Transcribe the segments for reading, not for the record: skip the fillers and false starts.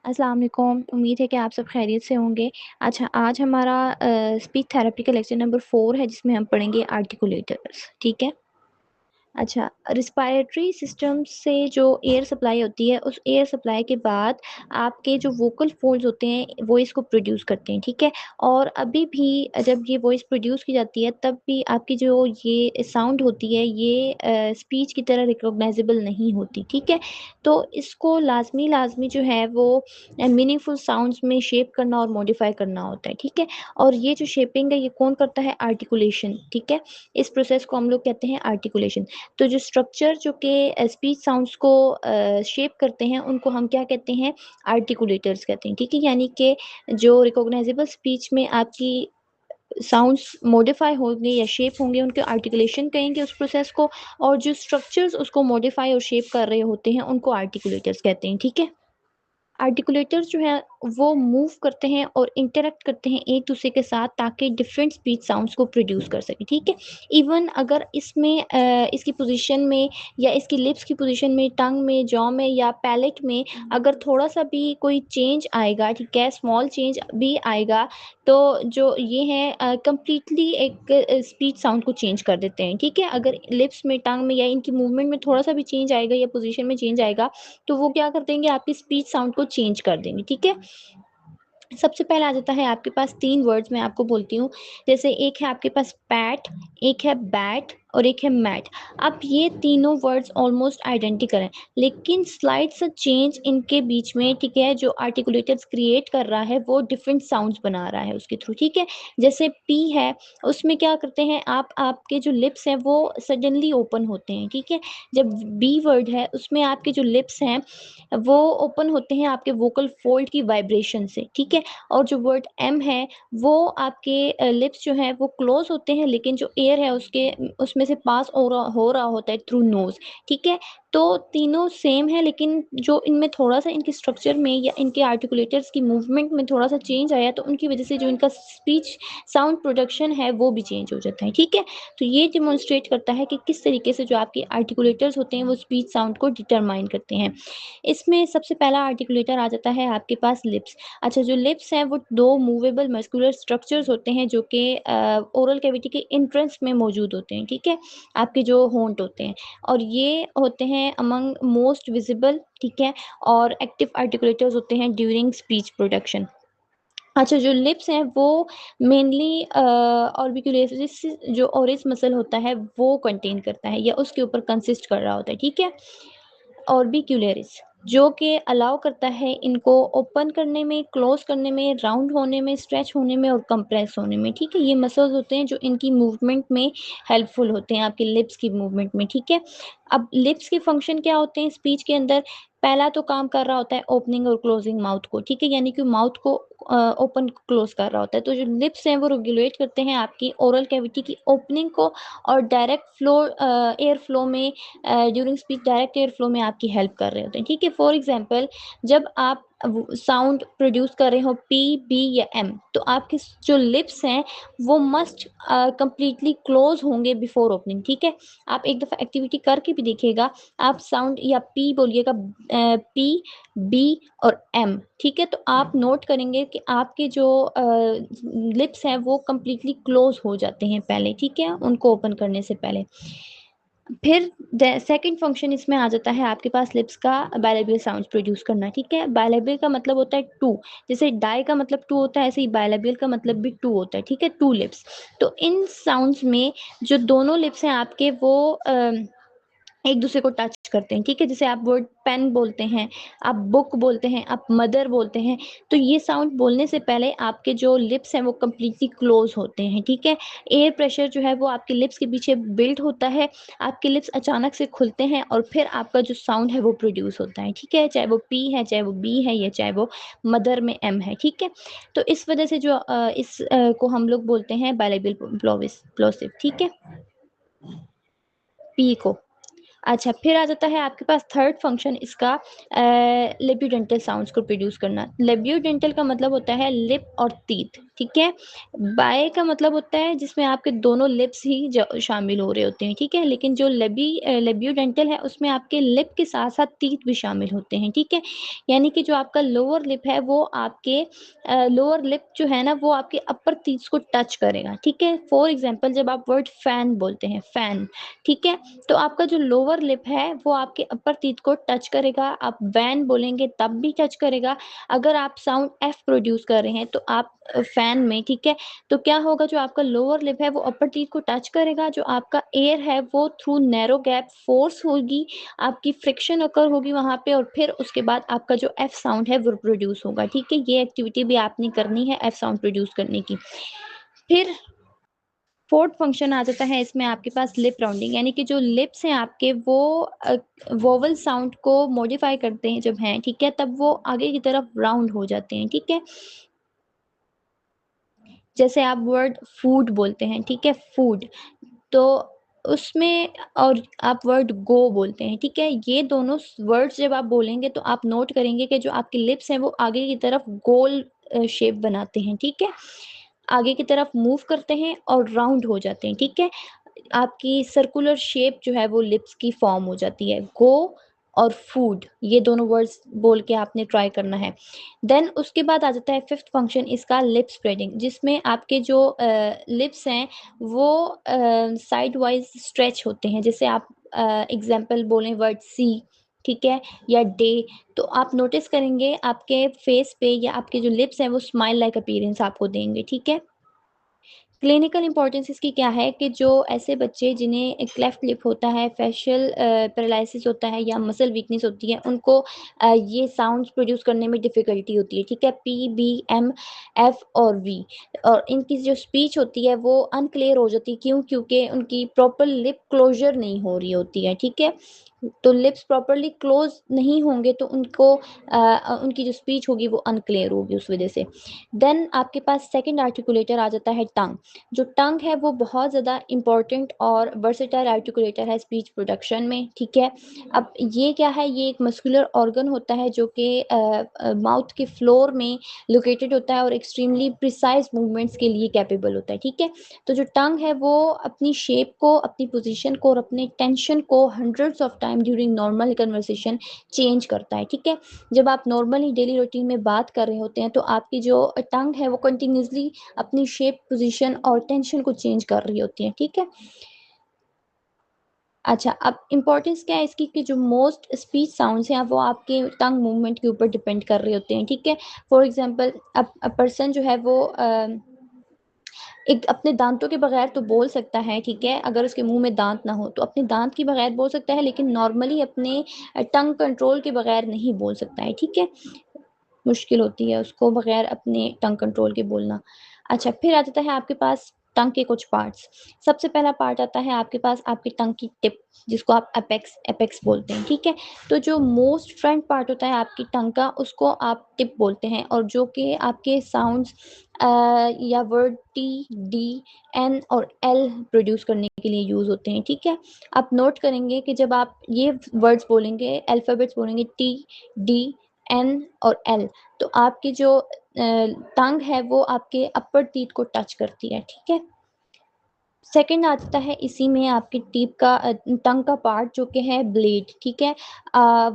अस्सलाम वालेकुम। उम्मीद है कि आप सब खैरियत से होंगे। अच्छा, आज हमारा स्पीच थेरेपी का लेक्चर नंबर 4 है जिसमें हम पढ़ेंगे आर्टिकुलेटर्स, ठीक है? अच्छा, रिस्पायरेटरी सिस्टम से जो एयर सप्लाई होती है, उस एयर सप्लाई के बाद आपके जो वोकल फ़ोल्ड्स होते हैं, वॉइस को प्रोड्यूस करते हैं, ठीक है? और अभी भी जब ये वॉइस प्रोड्यूस की जाती है, तब भी आपकी जो ये साउंड होती है, ये स्पीच की तरह रिकॉग्नाइज़ेबल नहीं होती, ठीक है? तो इसको लाज़मी जो है वो मीनिंगफुल साउंड्स में शेप करना और मॉडिफ़ाई करना होता है, ठीक है? और ये जो शेपिंग है, ये कौन करता है? आर्टिकुलेशन, ठीक है? इस प्रोसेस को हम लोग कहते हैं आर्टिकुलेशन। तो जो स्ट्रक्चर जो कि स्पीच साउंड्स को शेप करते हैं, उनको हम क्या कहते हैं? आर्टिकुलेटर्स कहते हैं, ठीक है? यानी कि जो रिकॉग्नाइजेबल स्पीच में आपकी साउंड्स मॉडिफाई होंगे या शेप होंगे, उनको आर्टिकुलेशन कहेंगे उस प्रोसेस को, और जो स्ट्रक्चर्स उसको मॉडिफाई और शेप कर रहे होते हैं, उनको आर्टिकुलेटर्स कहते हैं, ठीक है? आर्टिकुलेटर्स जो हैं वो मूव करते हैं और इंटरैक्ट करते हैं एक दूसरे के साथ, ताकि डिफरेंट स्पीच साउंड्स को प्रोड्यूस कर सकें, ठीक है? इवन अगर इसमें इसकी पोजीशन में या इसकी लिप्स की पोजीशन में, टंग में, जॉ में या पैलेट में अगर थोड़ा-सा भी कोई चेंज आएगा, ठीक है? स्मॉल चेंज भी आएगा, तो जो ये हैं कंप्लीटली एक स्पीच साउंड को चेंज कर देते हैं, ठीक है? अगर लिप्स में, टंग में या इनकी मूवमेंट में थोड़ा-सा भी चेंज आएगा या पोजीशन में चेंज आएगा, तो वो क्या कर देंगे? आपकी स्पीच साउंड को चेंज कर देंगे, ठीक है? सबसे पहले आ जाता है आपके पास 3 वर्ड्स, मैं आपको बोलती हूँ। जैसे एक है आपके पास पैट, एक है बैट और एक है मैट। अब ये तीनों वर्ड्स ऑलमोस्ट आइडेंटिकल हैं, लेकिन स्लाइट सा चेंज इनके बीच में, ठीक है? जो आर्टिकुलेटर्स क्रिएट कर रहा है, वो डिफरेंट साउंड्स बना रहा है उसके थ्रू, ठीक है? जैसे पी है, उसमें क्या करते हैं आपके जो लिप्स हैं, वो सडनली ओपन होते हैं, ठीक है? जब बी वर्ड है, उसमें आपके जो लिप्स हैं, वो ओपन होते हैं आपके वोकल फोल्ड की वाइब्रेशन से, ठीक है? और जो वर्ड एम है, वो आपके लिप्स जो हैं वो क्लोज़ होते हैं, लेकिन जो एयर है उसमें से पास हो रहा होता है थ्रू नोज़, ठीक है? तो तीनों सेम है, लेकिन जो इनमें थोड़ा-सा इनके स्ट्रक्चर में या इनके आर्टिकुलेटर्स की मूवमेंट में थोड़ा-सा चेंज आया, तो उनकी वज़ह से जो इनका स्पीच साउंड प्रोडक्शन है, वो भी चेंज हो जाता है, ठीक है? तो ये डेमोंस्ट्रेट करता है कि किस तरीके से जो आपके आर्टिकुलेटर्स होते हैं, वो स्पीच साउंड को डिटरमाइन करते हैं। इसमें सबसे पहला आर्टिकुलेटर आ जाता है आपके पास लिप्स। अच्छा, जो लिप्स हैं वो 2 मूवेबल मस्कुलर स्ट्रक्चर्स होते हैं, जो कि ओरल कैविटी के एंट्रेंस में मौजूद होते हैं, ठीक है? आपके जो होंठ होते हैं, और ये होते हैं अमंग मोस्ट विजिबल, ठीक है? और एक्टिव आर्टिकुलेटर्स होते हैं ड्यूरिंग स्पीच प्रोडक्शन। अच्छा, जो लिप्स हैं वो मेनली ऑर्बिकुलेरिस जो ओरिस मसल होता है, वो कंटेन करता है या उसके ऊपर कंसिस्ट कर रहा होता है, ठीक है? ऑर्बिक्यूलरिस, जो कि अलाउ करता है इनको ओपन करने में, क्लोज़ करने में, राउंड होने में, स्ट्रेच होने में और कंप्रेस होने में, ठीक है? ये मसल्स होते हैं जो इनकी मूवमेंट में हेल्पफुल होते हैं, आपके लिप्स की मूवमेंट में, ठीक है? अब लिप्स के फंक्शन क्या होते हैं स्पीच के अंदर? पहला तो काम कर रहा होता है ओपनिंग और क्लोजिंग माउथ को, ठीक है? यानी कि माउथ को ओपन क्लोज़ कर रहा होता है। तो जो लिप्स हैं वो रेगुलेट करते हैं आपकी ओरल कैविटी की ओपनिंग को, और डायरेक्ट फ्लो एयर फ्लो में during speech direct air flow में आपकी हेल्प कर रहे होते हैं, ठीक है? फॉर एग्ज़ाम्पल, जब आप साउंड प्रोड्यूस कर रहे हो पी, बी या एम, तो आपके जो लिप्स हैं वो मस्ट कंप्लीटली क्लोज़ होंगे बिफोर ओपनिंग, ठीक है? आप एक दफ़ा एक्टिविटी करके भी देखिएगा, आप साउंड या पी बोलिएगा, पी, बी और एम, ठीक है? तो आप नोट करेंगे कि आपके जो लिप्स हैं वो कंप्लीटली क्लोज़ हो जाते हैं पहले, ठीक है? उनको ओपन करने से पहले। फिर द सेकंड फंक्शन इसमें आ जाता है आपके पास लिप्स का बायलैबियल साउंड्स प्रोड्यूस करना, ठीक है? बायलैबियल का मतलब होता है टू, जैसे डाई का मतलब टू होता है, ऐसे ही बायलैबियल का मतलब भी टू होता है, ठीक है? To lips. तो इन साउंड्स में जो दोनों लिप्स हैं आपके, वो एक दूसरे को टच करते हैं, ठीक है? जैसे आप वर्ड पेन बोलते हैं, आप बुक बोलते हैं, आप मदर बोलते हैं, तो ये साउंड बोलने से पहले आपके जो लिप्स हैं वो कंप्लीटली क्लोज़ होते हैं, ठीक है? एयर प्रेशर जो है वो आपके लिप्स के पीछे बिल्ड होता है, आपके लिप्स अचानक से खुलते हैं और फिर आपका जो साउंड है वो प्रोड्यूस होता है, ठीक है? चाहे वो पी है, चाहे वो बी है या चाहे वो मदर में एम है, ठीक है? तो इस वजह से जो को हम लोग बोलते हैं बायलैबियल प्लोसिव, ठीक है? पी को। अच्छा, फिर आ जाता है आपके पास थर्ड फंक्शन इसका, लेब्योडेंटल साउंड्स को प्रोड्यूस करना। लेब्योडेंटल का मतलब होता है लिप और टीथ, ठीक है। बाय का मतलब होता है जिसमें आपके दोनों लिप्स ही शामिल हो रहे होते हैं, ठीक है। लेकिन जो लेबियोडेंटल है उसमें आपके लिप के साथ साथ टीथ भी शामिल होते हैं, ठीक है। यानी कि जो आपका लोअर लिप है वो आपके लोअर लिप जो है ना वो आपके अपर टीथ को टच करेगा, ठीक है। फॉर एग्जाम्पल जब आप वर्ड फैन बोलते हैं, फैन, ठीक है, तो आपका जो लोअर लिप है वो आपके अपर टीथ को टच करेगा। आप वैन बोलेंगे तब भी टच करेगा। अगर आप साउंड एफ प्रोड्यूस कर रहे हैं तो आप फैन में, ठीक है, तो क्या होगा, जो आपका लोअर लिप है वो अपर टीथ को टच करेगा, जो आपका एयर है वो थ्रू नैरो गैप फोर्स होगी, आपकी फ्रिक्शन अकर होगी वहां पे, और फिर उसके बाद आपका जो एफ साउंड है वो प्रोड्यूस होगा, ठीक है। ये एक्टिविटी भी आपने करनी है एफ साउंड प्रोड्यूस करने की। फिर फोर्थ फंक्शन आ जाता है इसमें आपके पास लिप राउंडिंग, यानी कि जो लिप्स हैं आपके वो वोवल साउंड को मॉडिफाई करते हैं जब हैं, ठीक है, तब वो आगे की तरफ राउंड हो जाते हैं, ठीक है। जैसे आप वर्ड फूड बोलते हैं, ठीक है, फूड, तो उसमें, और आप वर्ड गो बोलते हैं, ठीक है, ये दोनों वर्ड्स जब आप बोलेंगे तो आप नोट करेंगे कि जो आपके लिप्स हैं वो आगे की तरफ गोल शेप बनाते हैं, ठीक है, आगे की तरफ मूव करते हैं और राउंड हो जाते हैं, ठीक है। आपकी सर्कुलर शेप जो है वो लिप्स की फॉर्म हो जाती है। गो और फूड, ये दोनों वर्ड्स बोल के आपने ट्राई करना है। देन उसके बाद आ जाता है फिफ्थ फंक्शन इसका, लिप स्प्रेडिंग, जिसमें आपके जो लिप्स हैं वो साइड वाइज स्ट्रेच होते हैं। जैसे आप एग्जांपल बोलें वर्ड सी, ठीक है, या डे, तो आप नोटिस करेंगे आपके फेस पे या आपके जो लिप्स हैं वो स्माइल लाइक अपीयरेंस आपको देंगे, ठीक है। क्लिनिकल इंपॉर्टेंस इसकी क्या है कि जो ऐसे बच्चे जिन्हें क्लेफ्ट लिप होता है, फेशियल पैरालिसिस होता है या मसल वीकनेस होती है, उनको ये साउंड्स प्रोड्यूस करने में डिफ़िकल्टी होती है, ठीक है? पी, बी, एम, एफ और वी, और इनकी जो स्पीच होती है वो अनक्लियर हो जाती है, क्यों? क्योंकि उनकी प्रॉपर लिप क्लोज़र नहीं हो रही होती है, ठीक है? तो लिप्स प्रॉपर्ली क्लोज़ नहीं होंगे तो उनकी जो स्पीच होगी वो अनक्लियर होगी उस वजह से। देन आपके पास सेकंड आर्टिकुलेटर आ जाता है टंग। जो टंग है वो बहुत ज़्यादा इम्पोर्टेंट और वर्सेटाइल आर्टिकुलेटर है स्पीच प्रोडक्शन में, ठीक है। अब ये क्या है, ये एक मस्कुलर ऑर्गन होता है जो कि माउथ के फ्लोर में लोकेटेड होता है और एक्सट्रीमली प्रिसाइज मूवमेंट्स के लिए कैपेबल होता है, ठीक है। तो जो टंग है वो अपनी शेप को, अपनी पोजीशन को और अपने टेंशन को hundreds of time during normal conversation change करता है, ठीक है। जब आप नॉर्मली डेली रूटीन में बात कर रहे होते हैं तो आपकी जो टंग है वो कंटिन्यूसली अपनी शेप, पोजीशन और टेंशन को चेंज कर रही होती है, ठीक है। अच्छा, अब इम्पोर्टेंस क्या है इसकी कि जो मोस्ट स्पीच साउंड्स हैं वो आपके टंग मूवमेंट के ऊपर डिपेंड कर रहे होते हैं, ठीक है। फॉर एग्जांपल पर्सन जो है वो एक अपने दांतों के बगैर तो बोल सकता है, ठीक है, अगर उसके मुंह में दांत ना हो तो अपने दांत के बगैर बोल सकता है, लेकिन नॉर्मली अपने टंग कंट्रोल के बगैर नहीं बोल सकता है, ठीक है। मुश्किल होती है उसको बगैर अपने टंग कंट्रोल के बोलना। अच्छा, फिर आ जाता है आपके पास टंग के कुछ पार्ट्स। सबसे पहला पार्ट आता है आपके पास आपकी टंग की टिप, जिसको आप एपेक्स एपेक्स बोलते हैं, ठीक है। तो जो मोस्ट फ्रंट पार्ट होता है आपकी टंग का उसको आप टिप बोलते हैं, और जो कि आपके साउंड्स या वर्ड टी, डी, एन और एल प्रोड्यूस करने के लिए यूज़ होते हैं, ठीक है। आप नोट करेंगे कि जब आप ये वर्ड्स बोलेंगे, अल्फ़ाबेट्स बोलेंगे टी, डी, एन और एल, तो आपकी जो टंग है वो आपके अपर टीथ को टच करती है, ठीक है। सेकंड आता है इसी में आपकी टीथ का टंग का पार्ट जो कि है ब्लेड, ठीक है।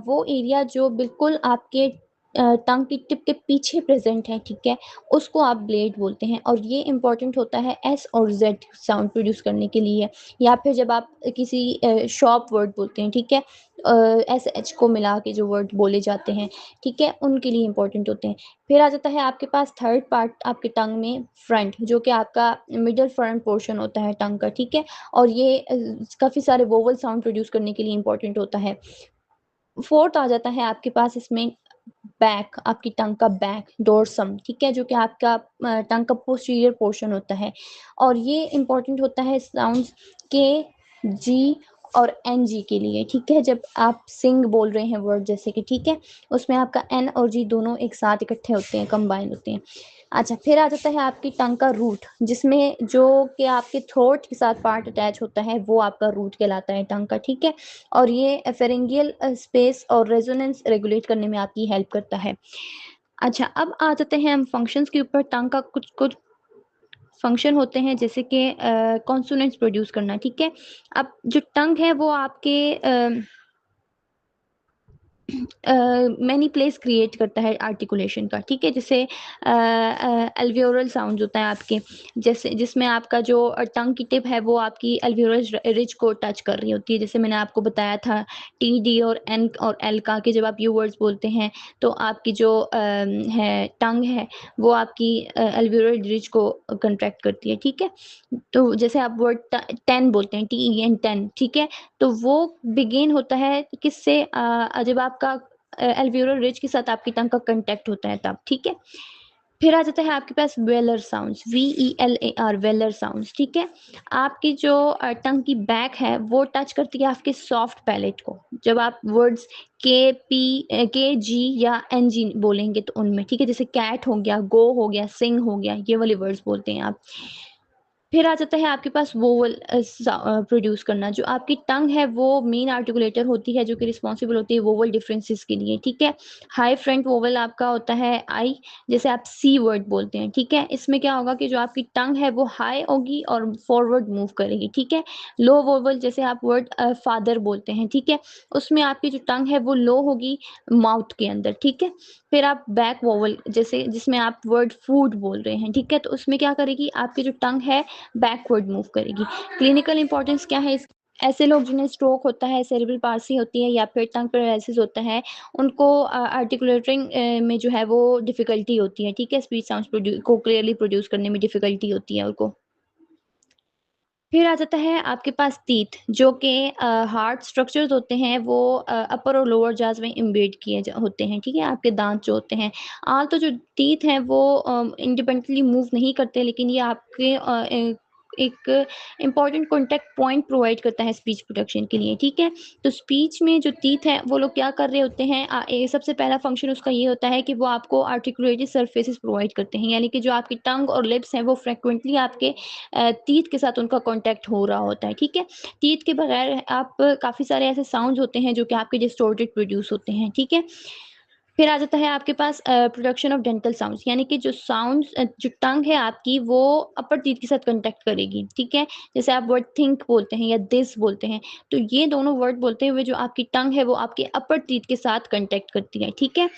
वो एरिया जो बिल्कुल आपके टंग की टिप के पीछे प्रेज़ेंट है, ठीक है, उसको आप ब्लेड बोलते हैं, और ये इम्पोर्टेंट होता है एस और ज़ेड साउंड प्रोड्यूस करने के लिए, या फिर जब आप किसी शॉर्ट वर्ड बोलते हैं, ठीक है, एस एच को मिला के जो वर्ड बोले जाते हैं, ठीक है, उनके लिए इम्पोर्टेंट होते हैं। फिर आ जाता है आपके पास थर्ड पार्ट आपके टंग में, फ्रंट, जो कि आपका मिडल फ्रंट पोर्शन होता है टंग का, ठीक है, और ये काफ़ी सारे वोवल साउंड प्रोड्यूस करने के लिए इम्पोर्टेंट होता है। फोर्थ आ जाता है आपके पास इसमें बैक, आपकी टंग का बैक, डोर्सम, ठीक है, जो कि आपका टंग का पोस्टीरियर पोर्शन होता है, और ये इम्पोर्टेंट होता है साउंड्स के, जी और एनजी के लिए, ठीक है। जब आप सिंग बोल रहे हैं वर्ड जैसे कि, ठीक है, उसमें आपका एन और जी दोनों एक साथ इकट्ठे होते हैं, कंबाइन होते हैं। अच्छा, फिर आ जाता है आपकी टंग का रूट, जिसमें जो कि आपके थ्रोट के साथ पार्ट अटैच होता है वो आपका रूट कहलाता है टंग का, ठीक है, और ये फेरिंगियल स्पेस और रेजोनेंस रेगुलेट करने में आपकी हेल्प करता है। अच्छा, अब आ जाते हैं हम फंक्शंस के ऊपर टंग का कुछ कुछ फंक्शन होते हैं जैसे कि कॉन्सोनेंट्स प्रोड्यूस करना, ठीक है। अब जो टंग है वो आपके मैनी प्लेस क्रिएट करता है आर्टिकुलेशन का, ठीक है। जैसे अल्वियोरल साउंड होता है आपके, जैसे जिसमें आपका जो टंग की टिप है वो आपकी अल्वियोरल रिज को टच कर रही होती है। जैसे मैंने आपको बताया था टी डी और एन और एल का कि जब आप यू वर्ड्स बोलते हैं तो आपकी जो है टंग है वो आपकी अल्वियोरल रिज को कंट्रैक्ट करती है, ठीक है। तो जैसे आप वर्ड टेन बोलते हैं, टी ई एन टेन, ठीक है। तो वो बिगिन होता है किससे, जब आपका अल्वियोलर रिज के साथ आपकी टंग का कांटेक्ट होता है तब, ठीक है। फिर आ जाता है आपके पास velar sounds, VELAR, velar sounds, ठीक है। आपकी जो टंग की बैक है वो टच करती है आपके सॉफ्ट पैलेट को जब आप वर्ड्स KG या NG बोलेंगे तो उनमें, ठीक है। जैसे कैट हो गया, गो हो गया, सिंग हो गया, ये वाले वर्ड्स बोलते हैं आप। फिर आ जाता है आपके पास वोवल प्रोड्यूस करना। जो आपकी टंग है वो मेन आर्टिकुलेटर होती है जो कि रिस्पॉन्सिबल होती है वोवल डिफरेंसेस के लिए, ठीक है। हाई फ्रंट वोवल आपका होता है आई, जैसे आप सी वर्ड बोलते हैं, ठीक है। इसमें क्या होगा कि जो आपकी टंग है वो हाई होगी और फॉरवर्ड मूव करेगी, ठीक है। लो वोवल, जैसे आप वर्ड फादर बोलते हैं, ठीक है, उसमें आपकी जो टंग है वो लो होगी माउथ के अंदर, ठीक है। फिर आप बैक वोवल, जैसे जिसमें आप वर्ड फूड बोल रहे हैं, ठीक है, तो उसमें क्या करेगी आपकी जो टंग है बैकवर्ड मूव करेगी। क्लिनिकल इंपॉर्टेंस क्या है इस, ऐसे लोग जिन्हें स्ट्रोक होता है, सेरेब्रल पाल्सी होती है या फिर टंग पैरालिसिस होता है, उनको आर्टिकुलेटिंग में जो है वो डिफिकल्टी होती है, ठीक है। स्पीच साउंड्स को क्लियरली प्रोड्यूस करने में डिफिकल्टी होती है उनको। फिर आ जाता है आपके पास टीथ, जो कि हार्ड स्ट्रक्चर्स होते हैं वो अपर और लोअर जाज में इम्बेड किए होते हैं, ठीक है। आपके दांत जो होते हैं, तो जो टीथ हैं वो इंडिपेंडेंटली मूव नहीं करते, लेकिन ये आपके एक इम्पॉर्टेंट कॉन्टैक्ट पॉइंट प्रोवाइड करता है स्पीच प्रोडक्शन के लिए, ठीक है। तो स्पीच में जो टीथ है वो लोग क्या कर रहे होते हैं, सबसे पहला फंक्शन उसका ये होता है कि वो आपको आर्टिकुलेटेड सरफेसेस प्रोवाइड करते हैं, यानी कि जो आपकी टंग और लिप्स हैं वो फ्रिक्वेंटली आपके टीथ के साथ उनका कांटेक्ट हो रहा होता है, ठीक है। टीथ के बगैर आप काफ़ी सारे ऐसे साउंड्स होते हैं जो कि आपके डिस्टॉर्टेड प्रोड्यूस होते हैं, ठीक है। फिर आ जाता है आपके पास प्रोडक्शन ऑफ डेंटल साउंड्स, यानी कि जो साउंड्स जो टंग है आपकी वो अपर टीथ के साथ कांटेक्ट करेगी, ठीक है। जैसे आप वर्ड थिंक बोलते हैं या दिस बोलते हैं, तो ये दोनों वर्ड बोलते हुए जो आपकी टंग है वो आपके अपर टीथ के साथ कांटेक्ट करती है, ठीक है।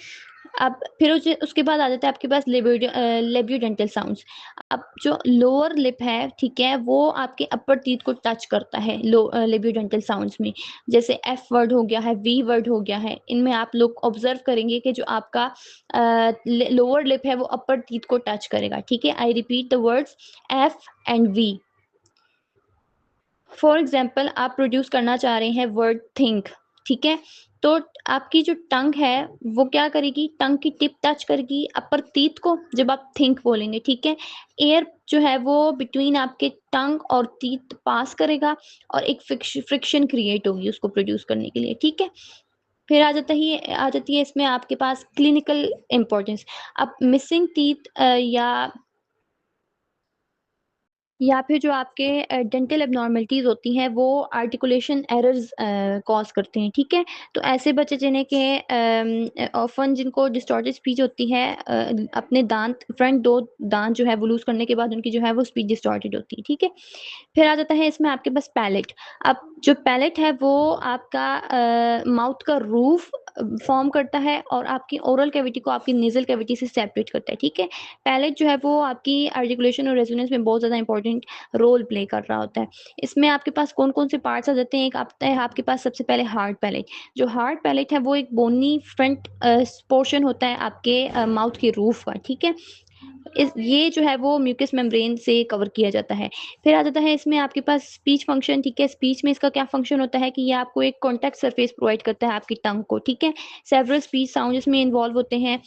अब फिर उसके बाद आ जाता है आपके पास लेबियोडेंटल साउंड्स। अब जो लोअर लिप है, ठीक है, वो आपके अपर टीथ को टच करता है लेबियोडेंटल साउंड्स में। जैसे एफ वर्ड हो गया है, वी वर्ड हो गया है, इनमें आप लोग ऑब्जर्व करेंगे कि जो आपका लोअर लिप है वो अपर टीथ को टच करेगा, ठीक है। I repeat the words F and V. For example आप प्रोड्यूस करना चाह रहे हैं वर्ड थिंक, ठीक है। तो आपकी जो टंग है वो क्या करेगी, टंग की टिप टच करेगी अपर टीथ को जब आप थिंक बोलेंगे, ठीक है। एयर जो है वो बिटवीन आपके टंग और टीथ पास करेगा और एक फ्रिक्शन क्रिएट होगी उसको प्रोड्यूस करने के लिए, ठीक है। फिर आ जाती है इसमें आपके पास क्लिनिकल इंपॉर्टेंस। अब मिसिंग टीथ या फिर जो आपके डेंटल एब्नॉर्मलिटीज़ होती हैं वो आर्टिकुलेशन एरर्स कॉज़ करते हैं, ठीक है। तो ऐसे बच्चे जिन्हें के ऑफ़न जिनको डिस्टॉर्टेड स्पीच होती है, अपने दाँत फ्रंट 2 दाँत जो है वो लूज़ करने के बाद उनकी जो है वो स्पीच डिस्टॉर्टेड होती है, ठीक है। फिर आ जाता है इसमें आपके पास पैलेट। अब जो पैलेट है वो आपका माउथ का रूफ फ़ॉर्म करता है और आपकी ओरल कैविटी को आपकी नेज़ल कैविटी से सेपरेट करता है, ठीक है। पैलेट जो है वो आपकी आर्टिकुलेशन और रेजोनेंस में बहुत ज़्यादा इंपॉर्टेंट रोल प्ले कर रहा होता है। इसमें आपके पास कौन-कौन से पार्ट्स आ जाते हैं, एक आता है आपके पास सबसे पहले हार्ड पैलेट। जो हार्ड पैलेट है वो एक बोनी फ्रंट पोर्शन होता है आपके माउथ के रूफ का, ठीक है। ये जो है वो म्यूकस मेम्ब्रेन से कवर किया जाता है। फिर आ जाता है इसमें आपके पास स्पीच फंक्शन, ठीक है। स्पीच में इसका क्या फंक्शन होता है कि ये आपको एक कॉन्टैक्ट सरफेस प्रोवाइड करता है आपकी टंग को, ठीक है। सेवरल स्पीच साउंड इसमें इन्वॉल्व होते हैं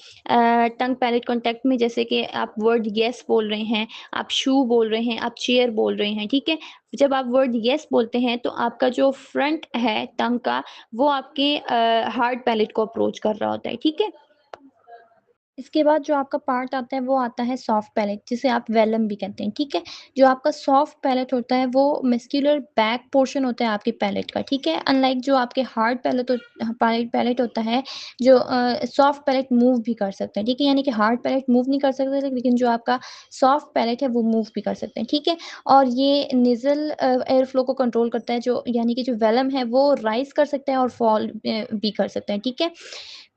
टंग पैलेट कॉन्टैक्ट में, जैसे कि आप वर्ड येस बोल रहे हैं, आप शू बोल रहे हैं, आप चेयर बोल रहे हैं, ठीक है। जब आप वर्ड येस बोलते हैं तो आपका जो फ्रंट है टंग का वो आपके हार्ड पैलेट को अप्रोच कर रहा होता है, ठीक है। इसके बाद जो आपका पार्ट आता है वो आता है सॉफ्ट पैलेट, जिसे आप वेलम भी कहते हैं, ठीक है? जो आपका सॉफ्ट पैलेट होता है वो मस्कुलर बैक पोर्शन होता है आपके पैलेट का, ठीक है? अनलाइक जो आपके हार्ड पैलेट पैलेट होता है, जो सॉफ्ट पैलेट मूव भी कर सकते हैं, ठीक है? यानी कि हार्ड पैलेट मूव नहीं कर सकते, लेकिन जो आपका सॉफ्ट पैलेट है वो मूव भी कर सकते हैं, ठीक है? और ये नेज़ल एयर फ्लो को कंट्रोल करता है, जो यानी कि जो वेलम है वो राइज़ कर सकता है और फॉल भी कर सकता है, ठीक है?